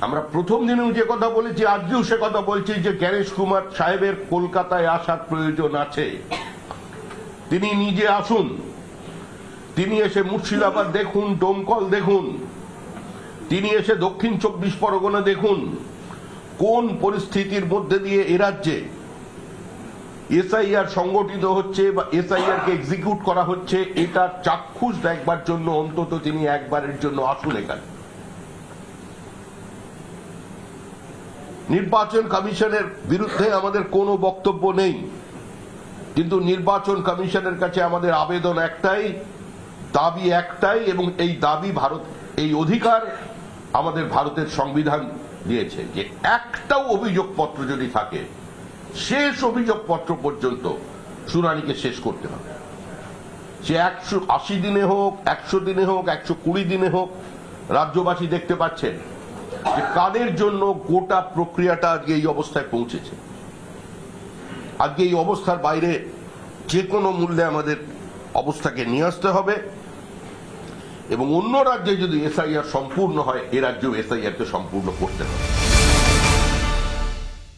আমরা প্রথম দিনেও যে কথা বলেছি, আজকেও সে কথা বলছি যে জ্ঞানেশ কুমার সাহেবের কলকাতায় আসার প্রয়োজন আছে। তিনি নিজে আসুন, তিনি এসে মুর্শিদাবাদ দেখুন, ডোমকল দেখুন, তিনি এসে দক্ষিণ 24 পরগনা দেখুন কোন পরিস্থিতির মধ্যে দিয়ে এ রাজ্যে এসআইআর সংগঠিত হচ্ছে বা এসআইআর কে এক্সিকিউট করা হচ্ছে, এটা চাক্ষুষ দেখবার জন্য অন্তত তিনি একবারের জন্য আসুন এখানে। নির্বাচন কমিশনের বিরুদ্ধে আমাদের কোনো বক্তব্য নেই, কিন্তু নির্বাচন কমিশনের কাছে আমাদের আবেদন একটাই, দাবি একটাই, এবং এই দাবি এই অধিকার আমাদের ভারতের সংবিধান দিয়েছে যে একটাও অভিযোগপত্র যদি থাকে শেষ অভিযোগপত্র পর্যন্ত শুনানিকে শেষ করতে হবে। সে 180 দিনে হোক, 100 দিনে হোক, 120 দিনে হোক, রাজ্যবাসী দেখতে পাচ্ছেন যে কাদের জন্য গোটা প্রক্রিয়াটা আজকে এই অবস্থায় পৌঁছেছে। আজকে এই অবস্থার বাইরে যে কোনো মূল্যে আমাদের অবস্থাকে নিয়ে আসতে হবে, এবং অন্য রাজ্যে যদি এসআইআর সম্পূর্ণ হয় এ রাজ্যেও এসআইআর কে সম্পূর্ণ করতে হবে।